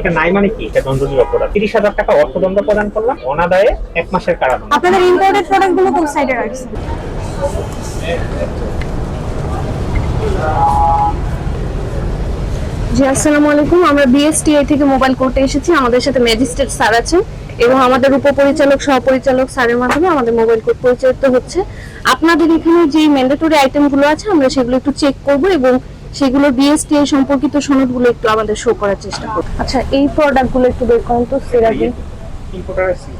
এটা নাই মানে কি? এটা দণ্ডনীয় অপরাধ। 30,000 টাকা অর্থদণ্ড প্রদান করলাম, অনাদায়ে 1 মাসের কারাদণ্ড। আপনাদের ইম্পোর্টেড প্রোডাক্টগুলো কোন সাইডে রাখছেন? জি, আসসালামু আলাইকুম। আমরা বিএসটিআই থেকে মোবাইল কোর্টে এসেছি। আমাদের সাথে ম্যাজিস্ট্রেট স্যার আছেন এবং আমাদের উপপরিচালক সহপরিচালক স্যারের মাধ্যমে আমাদের মোবাইল কোর্ট পরিচালিত হচ্ছে। আপনাদের এখানে যে ম্যান্ডেটরি আইটেমগুলো আছে আমরা সেগুলো একটু চেক করব এবং সেগুলো বিএসটিআই সম্পর্কিত সনদগুলো একটু আমাদের শো করার চেষ্টা করব। আচ্ছা, এই প্রোডাক্টগুলো একটু বের করুন তো সিরাজি। ইম্পোর্টারের সিল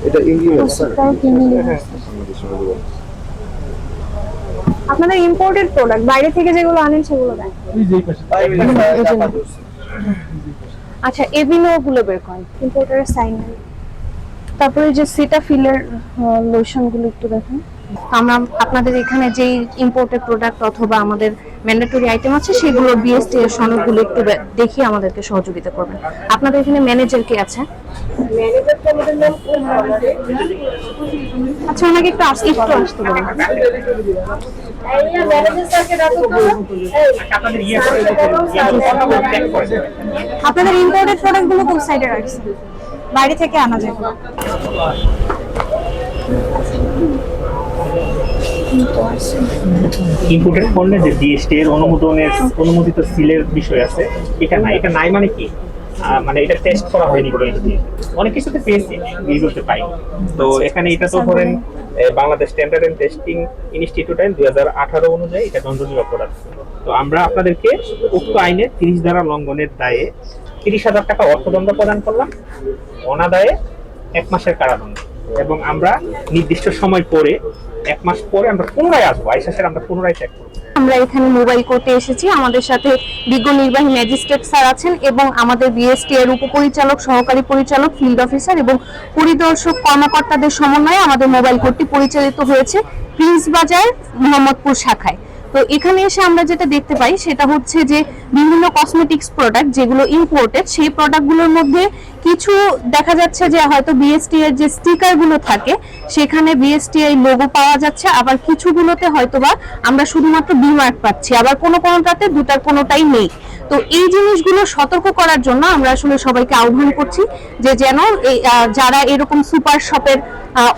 এটা ইংলিশ স্যার। আপনাদের ইম্পোর্টেড প্রোডাক্ট বাইরে থেকে যেগুলো আনেন সেগুলো দেন। আচ্ছা, এভিনো গুলো বের করেন, ইম্পোর্টারের সাইন নেই। তারপরে যে সিটাফিলের লোশন গুলো একটু দেখেন। আমরা আপনাদের এখানে যেই ইম্পোর্টেড প্রোডাক্ট অথবা আমাদের ম্যান্ডেটরি আইটেম আছে সেগুলো বিএসটি এর সনদগুলো একটু দেখিয়ে আমাদেরকে সহযোগিতা করবেন। আপনাদের এখানে ম্যানেজার কে আছে? ম্যানেজার তো আমাদের নাম আচ্ছা, ওনাকে একটু আসতে বলুন। আপনাদের ইম্পোর্টেড প্রোডাক্টগুলো কোন সাইডে রাখছেন? বাইরে থেকে আনা যায়। ইম্পোর্টেড পণ্যে যে জিএসটি এর অনুমোদিত সিলের বিষয় আছে, এটা নাই মানে কি? মানে এটা টেস্ট করা হয়নি বলে অনেক কিছুতে পেয়েছি, এইগুলোতে পাই। তো এখানে এটা তো ধরেন Bangladesh standard and testing institute আইন 2018 অনুযায়ী এটা দণ্ডনীয় অপরাধ। তো আমরা আপনাদেরকে উক্ত আইনে 30 ধারা লঙ্ঘনের দায়ে 30,000 টাকা অর্থদণ্ড প্রদান করলাম, অনাদায়ে 1 মাসের কারাদণ্ড। এবং আমরা নির্দিষ্ট সময় পরে 1 মাস পরে আমরা পুনরায় আসবো, আমরা পুনরায় চেক করবো। আমরা এখানে মোবাইল কোর্টে এসেছি। আমাদের সাথে বিজ্ঞ নির্বাহী ম্যাজিস্ট্রেট স্যার আছেন এবং আমাদের বিএসটি এর উপপরিচালক, সহকারী পরিচালক, ফিল্ড অফিসার এবং পরিদর্শক কর্মকর্তাদের সমন্বয়ে আমাদের মোবাইল কোর্টটি পরিচালিত হয়েছে প্রিন্স বাজার মোহাম্মদপুর শাখায়। তো এখানে এসে আমরা যেটা দেখতে পাই সেটা হচ্ছে যে বিভিন্ন কসমেটিক্স প্রোডাক্ট যেগুলো ইম্পোর্টেড, সেই প্রোডাক্টগুলোর মধ্যে কিছু দেখা যাচ্ছে যে হয়তো বিএসটি এর যে স্টিকার গুলো থাকে সেখানে বিএসটিআই লোগো পাওয়া যাচ্ছে, আবার কিছুগুলোতে হয়তোবা আমরা শুধুমাত্র বি মার্ক পাচ্ছি, আবার কোনোটাতে দুটার কোনোটাই নেই। তো এই জিনিসগুলো সতর্ক করার জন্য আমরা আসলে সবাইকে আহ্বান করছি যে যেন যারা এরকম সুপার শপের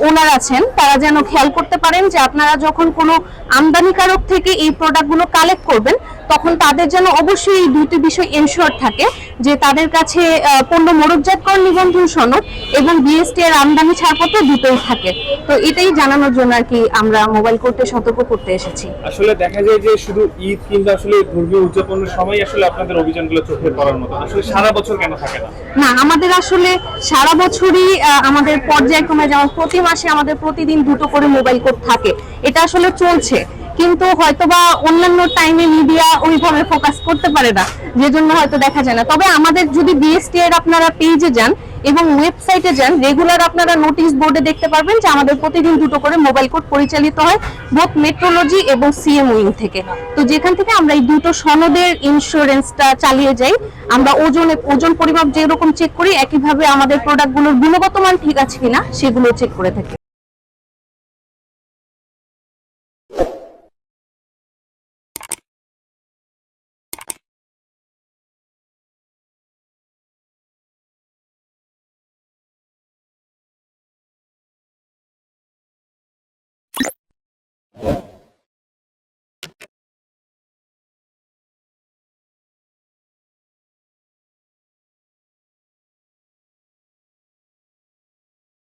ওনার আছেন তারা যেন খেয়াল করতে পারেন যে আপনারা যখন কোনো আমদানিকারক থেকে এই প্রোডাক্টগুলো কালেক্ট করবেন তখন তাদের যেন অবশ্যই এই দুটি বিষয় এনশিওর থাকে যে তাদের কাছে পণ্য মোড়কজাতকরণ নিবন্ধন সনদ এবং বিএসটি এর আমদানি ছাড়পত্র দুটোই থাকে। তো এটাই জানানোর জন্য আর কি আমরা মোবাইল কোর্টে সতর্ক করতে এসেছি। আসলে দেখা যায় যে শুধু ঈদ কিংবা আসলে ধর্মীয় উদযাপনের সময় আসলে আপনাদের অভিযানগুলো চোখে পড়ার মতো, আসলে সারা বছর কেন থাকে না? না, আমাদের আসলে সারা বছরই আমাদের পর্যায়ক্রমে যেমন প্রতি মাসে আমাদের প্রতিদিন দুটো করে মোবাইল কোর্ট থাকে, এটা আসলে চলছে, কিন্তু হয়তোবা অন্যান্য টাইমে মিডিয়া ওইভাবে ফোকাস করতে পারে না, যে জন্য হয়তো দেখা যায় না। তবে আমাদের যদি বিএসটি এর আপনারা পেজে যান এবং ওয়েবসাইটে যান, রেগুলার আপনারা নোটিশ বোর্ডে দেখতে পারবেন যে আমাদের প্রতিদিন দুটো করে মোবাইল কোর্ট পরিচালিত হয় বোথ মেট্রোলজি এবং সিএম উইং থেকে। তো যেখান থেকে আমরা এই দুটো সনদের ইন্স্যুরেন্সটা চালিয়ে যাই। আমরা ওজন পরিমাপ যেরকম চেক করি একইভাবে আমাদের প্রোডাক্টগুলোর গুণগত মান ঠিক আছে কিনা সেগুলো চেক করে থাকি।